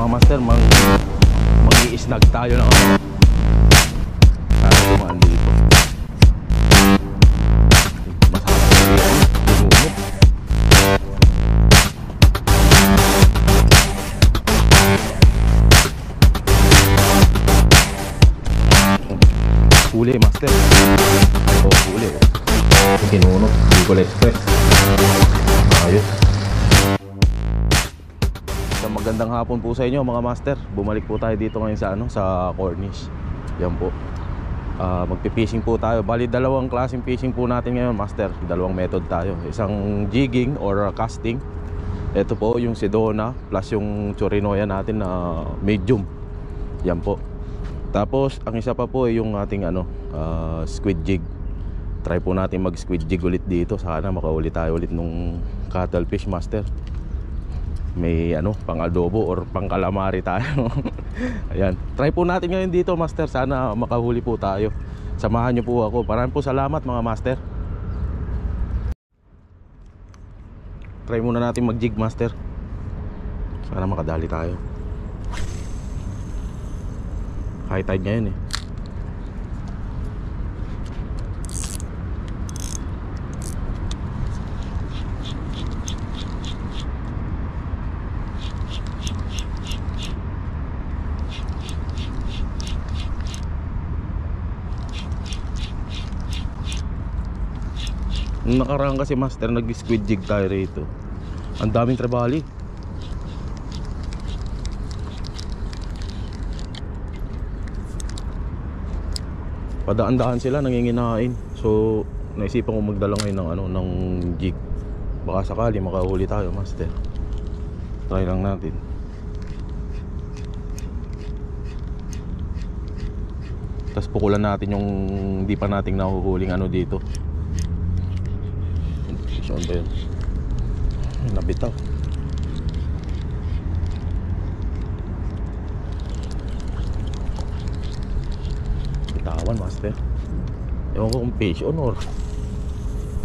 Mga master, mag-i-snag tayo ng ano. Sana dumaan dito. Masarap dito. Pinunok. Huli master. Oh, huli. Pinunok. Bicol Express. Ayos. Magandang hapon po sa inyo mga master. Bumalik po tayo dito ngayon sa sa Cornish. Yan po. Magpi-fishing po tayo. Bali dalawang klaseng fishing po natin ngayon master. Dalawang method tayo. Isang jigging or casting. Ito po yung Sedona plus yung Chorinoya natin na medium. Yan po. Tapos ang isa pa po yung ating squid jig. Try po natin mag squid jig ulit dito. Sana makauli tayo ulit nung cuttlefish master. May pang adobo or pang calamari tayo. Ayan, try po natin ngayon dito master. Sana makahuli po tayo. Samahan nyo po ako. Maraming po salamat mga master. Try muna natin mag jig master. Sana makadali tayo. High tide ngayon Nung nakaraan kasi master, nag-squid jig tayo rito. Ang daming trevally. Padaan-daan sila, nanginginain. So, naisipan ko magdala ngayon ng jig. Baka sakali makahuli tayo master. Try lang natin. Tapos pukulan natin yung hindi pa nating nahuhuling dito. Saan ba yun? Nabitaw. Bitawan master. Ewan ko kung fish on or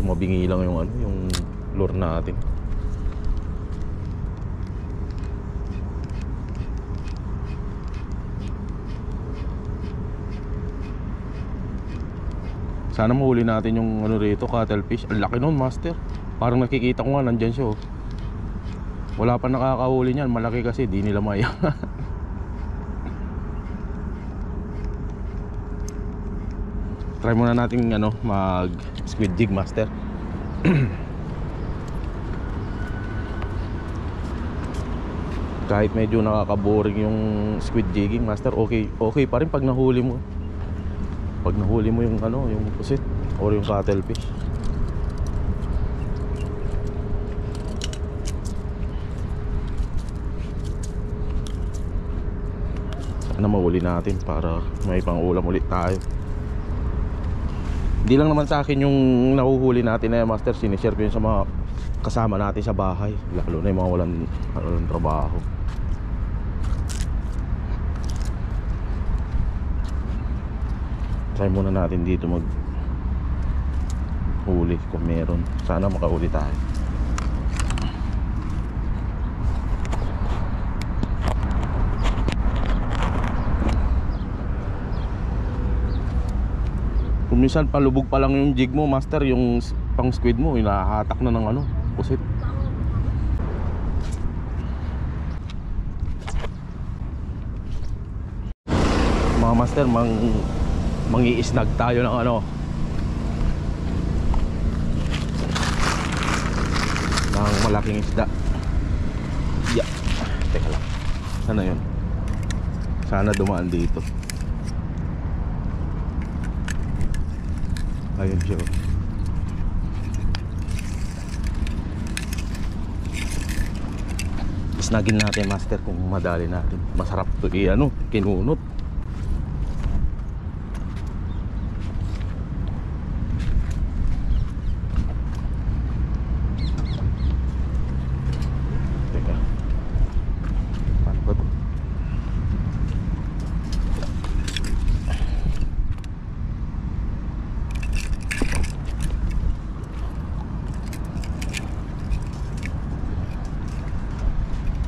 tumabingi lang yung lure natin. Sana mahuli natin yung rito, cuttlefish. Ang laki nun master. Parang nakikita ko nga nandyan siya Wala pa nakakahuli niyan. Malaki kasi di nila maya. Try muna natin mag squid jig master. Kahit medyo nakaka-boring yung squid jigging master, okay pa rin pag nahuli mo. Pag nahuli mo yung yung pusit or yung cuttlefish. Sana mahuli natin para may pang-ulam ulit tayo. Hindi lang naman sa akin yung nahuhuli natin na master, sinishare ko yun sa mga kasama natin sa bahay. Lalo na yung mga walang trabaho. Try muna natin dito mag huli kung meron. Sana makahuli tayo. Kung minsan palubog pa lang yung jig mo master, yung pang squid mo inahatak na ng pusit. Mga master, mangi-snag tayo ng ng malaking isda. Yeah. Teka lang. Sana yun? Sana dumaan dito. Ayun siya. Snagin natin master kung madali natin. Masarap to kinunot.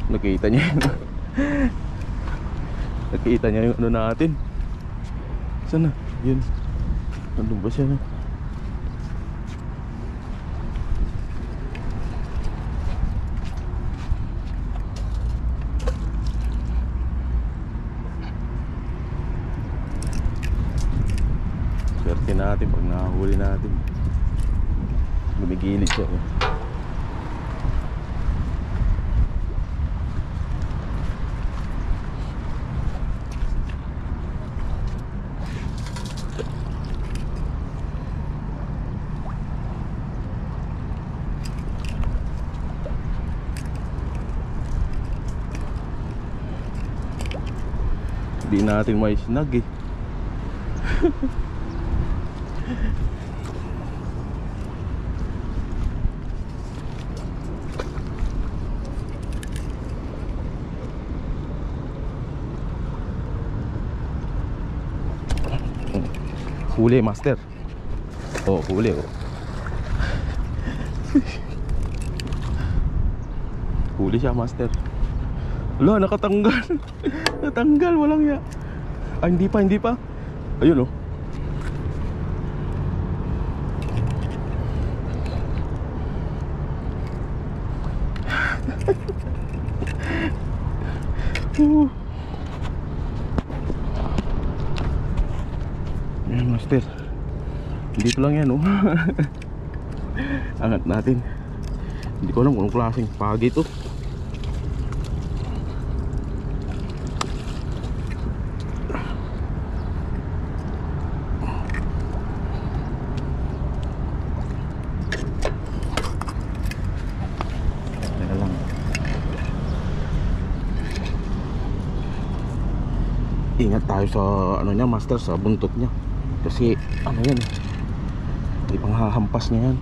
Nakita niya yun. Nakita niya yung ano natin. Sana? Yun. Nandun ba siya na? Swerte natin pag nakahuli natin. Gumigilid siya eh. Hindi natin may snag eh. Huli master. Oh, huli oh. Huli siya master. Wala, nakatanggal. Natanggal, walang ya. Ah, hindi pa, hindi pa. Ayun oh. Ayan master. Dito lang yan oh. Angat natin. Hindi ko alam kung anong klaseng pagi ito. Ingat tayo sa ano niya master, sa buntot niya. Kasi ano yan, hindi pang hahampas niya yan.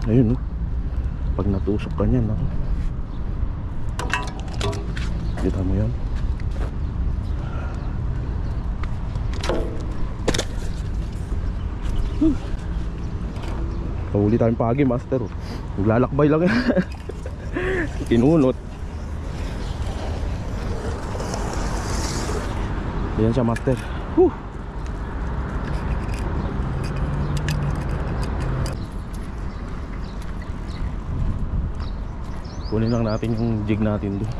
Ayun oh. Pag natusok ka niyan ako. Kita mo yan. Pahuli tayong pagi master oh. Naglalakbay lang yan. Kinunot. Ayan siya master. Kunin lang natin yung jig natin doon.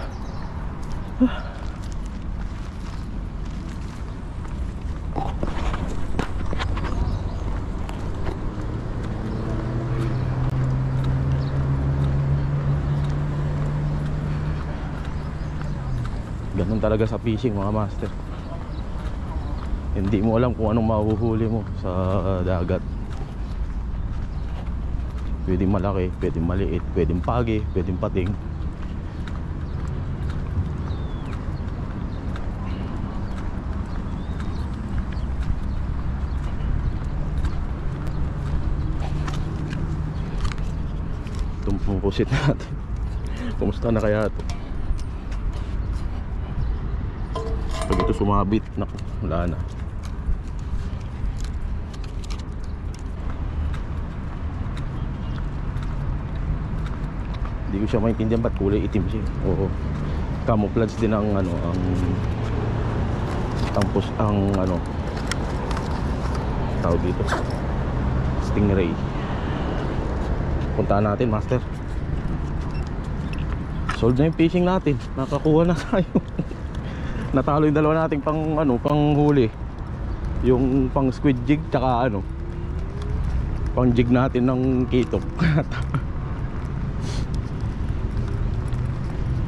Ganun talaga sa fishing mga master. Hindi mo alam kung anong mahuhuli mo sa dagat. Pwedeng malaki, pwedeng maliit, pwedeng pagi, pwedeng pating. Itong pumupusit natin. Kumusta na kaya ito? Pag ito sumabit, naku, wala na. Hindi ko siya maintindihan ba't kulay itim siya. Oo. Camouflage din ang ano, ang ano tawag dito, stingray. Puntahan natin master. Solve na yung fishing natin. Nakakuha na tayo. Natalo yung dalawa nating pang ano, pang huli. Yung pang squid jig tsaka ano, pang jig natin ng kitok.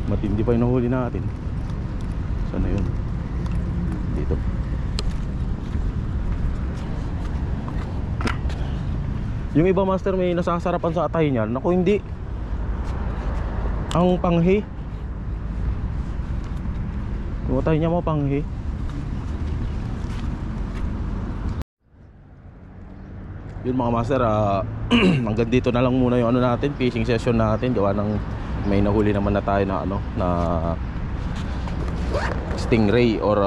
Matindi pa yung nahuli natin. Sana yun? Dito. Yung iba master may nasasarapan sa atay niyan. Naku hindi. Ang panghi. Yung atay niya mo panghi. Yun mga master, hanggang dito na lang muna yung ano natin, fishing session natin. Gawa ng may nahuli naman na tayo na ano, na stingray or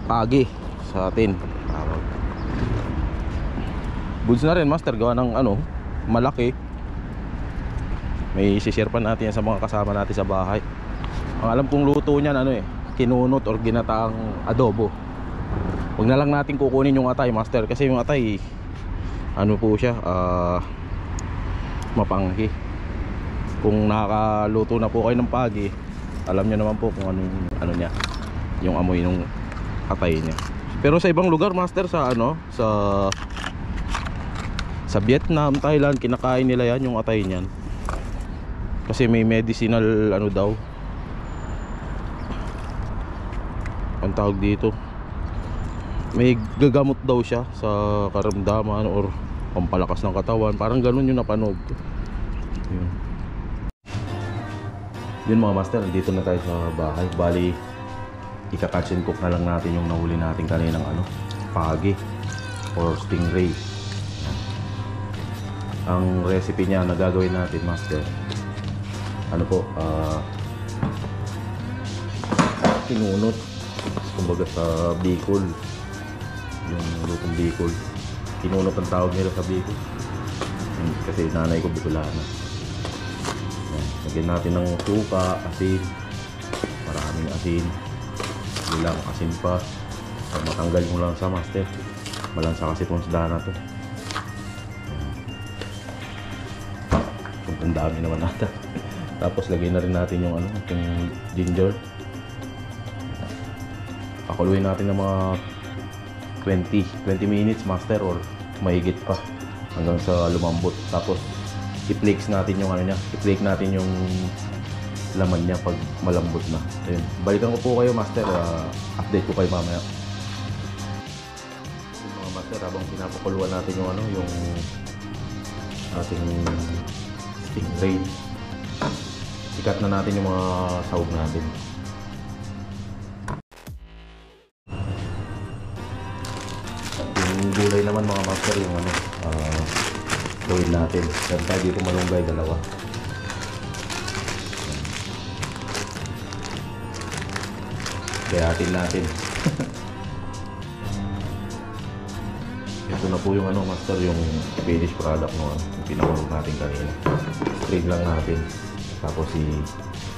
pagi sa atin. Goods na rin master, gawa ng ano, malaki. May isi-share pa natin yan sa mga kasama natin sa bahay. Ang alam kong luto niyan ano eh, kinunot or ginataang adobo. Huwag na lang natin kukunin yung atay, master, kasi yung atay ano po siya, mapanghi. Kung nakakaluto na po kayo ng pagi, alam niyo naman po kung ano niya, yung amoy ng atay niya. Pero sa ibang lugar, master, sa Vietnam, Thailand, kinakain nila yan, yung atay niyan. Kasi may medicinal ano daw, ang tawag dito, may gagamot daw siya sa karamdaman or pampalakas ng katawan. Parang ganun yung napanood ko. Yun mga master, dito na tayo sa bahay. Bali, ika-catch and cook na lang natin yung nahuli natin kaninang pagi or stingray. Ang recipe niya na gagawin natin, master, ano po, kinunot, kumbaga sa Bicol, yung lutong Bicol, kinunot ang tawag nila sa Bicol, kasi nanay ko Bicolana. Lagyan natin ng suka, asin, maraming asin, ilang asin pa, matanggal yung lansa, master. Malansa kasi itong isda na to. Ang dami naman nata. Tapos lagyan na rin natin yung yung ginger. Pakuluin natin ng mga 20 minutes, master, or mahigit pa hanggang sa lumambot. Tapos i-flakes natin yung i-flake natin yung laman niya pag malambot na. Ayun. Balikan ko po kayo, master. Update ko kayo mamaya. Yung mga master, habang pinapakuluan natin yung yung ating stingray, ikat na natin yung mga sahog natin. Yung gulay naman mga master, yung gawin natin. Meron tayo dito malunggay, 2. Kayatin natin. Ito na po yung master, yung finished product no, yung pinakulong natin kanina. Strain lang natin. Tapos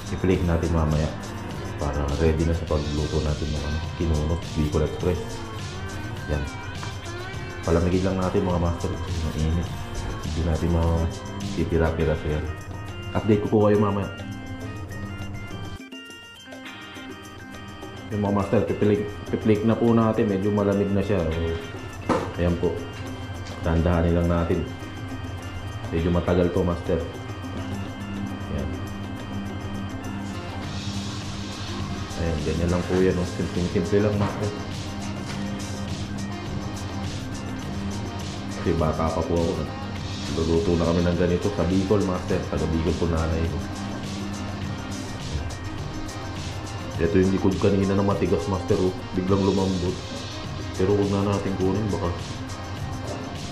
i-flake natin mamaya para ready na sa pagluto natin ng kinunot Bicol Express. Yan. Palamigin lang natin mga master kasi mainit. Hindi natin matitira-tira sa yan. Update ko po kayo mamaya. Yung mga master, piplik na po natin. Medyo malamig na siya. Ayan po. Dahan-dahanin lang natin. Medyo matagal to, master. Ayan. Ayan, ganyan lang po yan. Simple lang, master. Kasi bata pa po ako. Luluto na kami ng ganito sa Bicol, master. Taga Bicol po nanay ko. Ito yung likod kanina na matigas, master. Biglang lumambot. Pero huwag na natin kunin. Baka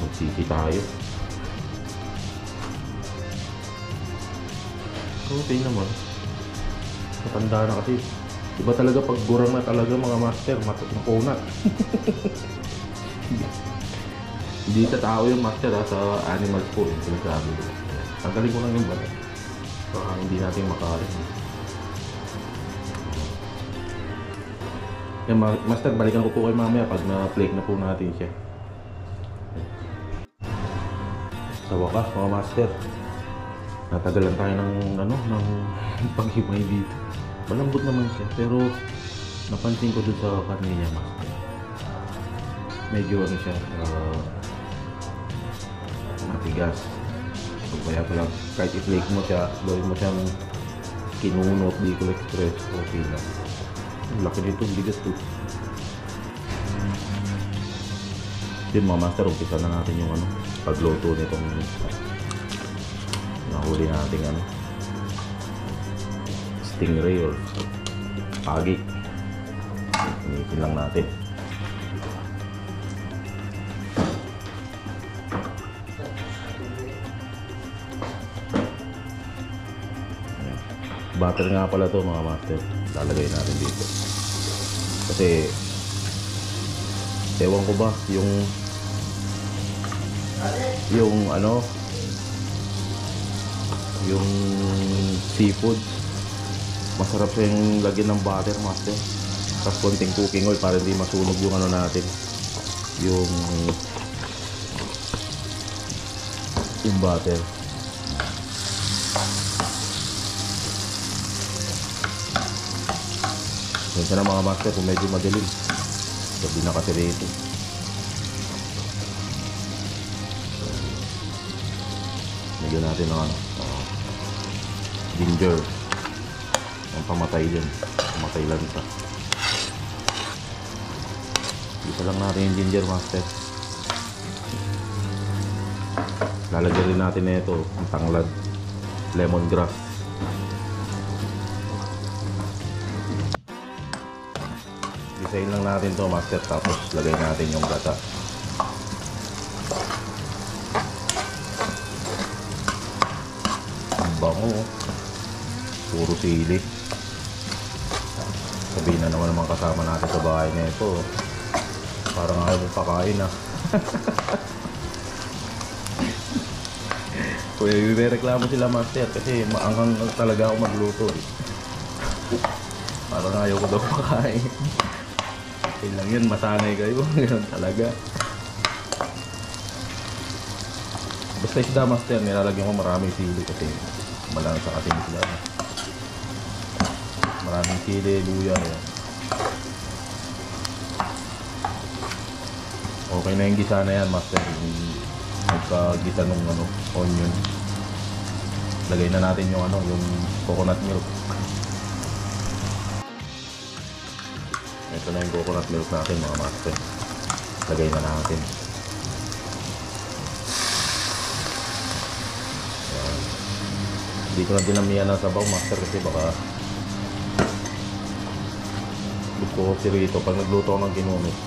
magsisi tayo. Okay naman. Matanda na kasi. Iba talaga pag gurang na talaga mga master. Makunat. Hindi sa tao yung master, sa animals po yung sinasabi ko. Tanggalin ko lang yung balat. Baka hindi natin makain. Yan, master, balikan ko po kayo mamaya pag na-flake na po natin siya. Sa wakas mga master, natagalan tayo ng paghimay dito. Malambot naman siya, pero napansin ko dun sa karne niya, master. Medyo siya, matigas. So, kaya pala kahit i-flake mo siya, gawin mo siyang kinunot Bicol Express, okay lang. Ang laki nito, bigat to. Yun mga master, umpisa na natin yung pagluto nitong nahuli nating stingray or pagi. Initin lang natin. Butter nga pala to mga master. Lalagay natin dito. Kasi ewan ko ba yung yung seafood. Masarap siya yung lagyan ng butter, master. Tapos konting cooking oil para hindi masunog yung ano natin, yung butter. Yan na mga master kung medyo madilim. Gabi na kasi rito. Lagyan natin ng ginger. Ang pamatay din. Pamatay lang ito. Isa lang natin yung ginger, master. Lalagyan rin natin na ito, ang tanglad, lemongrass. Gisahin lang natin to, master, tapos lagay natin yung gata. Ang bango, puro sili. Sabihin na naman mga kasama natin sa bahay na ito, parang ayaw mong pakain ah. Kuya, may reklamo sila, master, kasi maanghang talaga ako magluto eh. Parang ayaw ko daw pakain. Okay lang yun, masanay kayo. Ganun talaga. Basta isda, master, nilalagyan ko maraming sili kasi malang sa ating sila. Maraming sili, luya. Yan. Okay na yung gisa na yan, master. Nagkagisa nung onion. Lagay na natin yung yung coconut milk. Ito na yung coconut milk natin, mga master. Lagay na natin. Yan. Hindi ko na dinamihan ng sabaw, master, kasi baka gusto ko si Rito pag nagluto ako ng ginunit.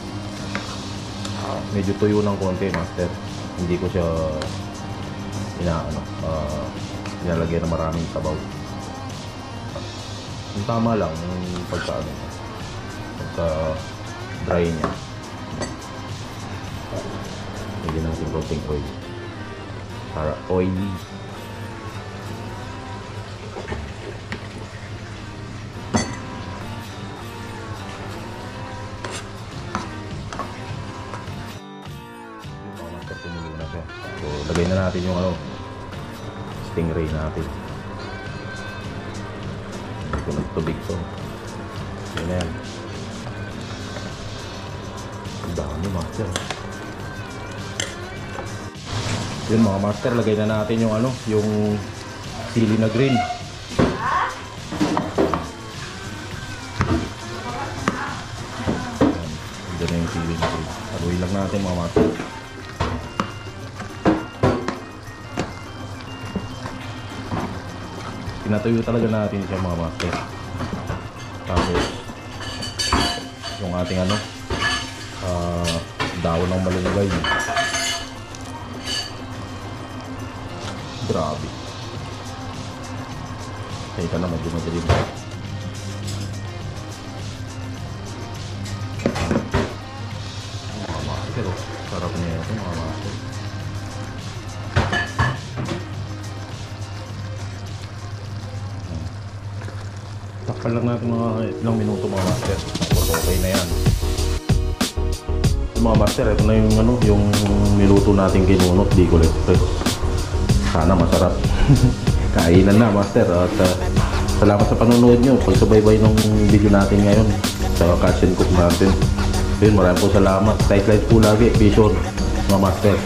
Medyo tuyo ng konti, master. Hindi ko siya nilalagyan ng maraming sabaw. Yung tama lang yung pagka dry niya. Lagyan natin konting oil para oily. So, lagay na natin yung stingray natin. Hindi ko nagtubig to. Yan na yan. Ang dami, master. Yun mga master, lagay na natin yung yung sili na green. Yan na yung sili na green. Haluin lang natin mga master. Pinatuyo talaga natin siya mga master. Tapos yung ating dahon ng malunggay. Grabe. Kaya na medyo madilim. Mga master, sarap niya ito mga master. Takpan lang natin mga ilang minuto mga master. Okay na yan. Mga master, ito na yung niluto natin kinunot, Bicol Express. Sana masarap. Kainan na master. At salamat sa panonood nyo. Pagsubaybay ng video natin ngayon sa catch and cook natin. Yun, maraming po salamat. Tight light po lagi, vision mga master.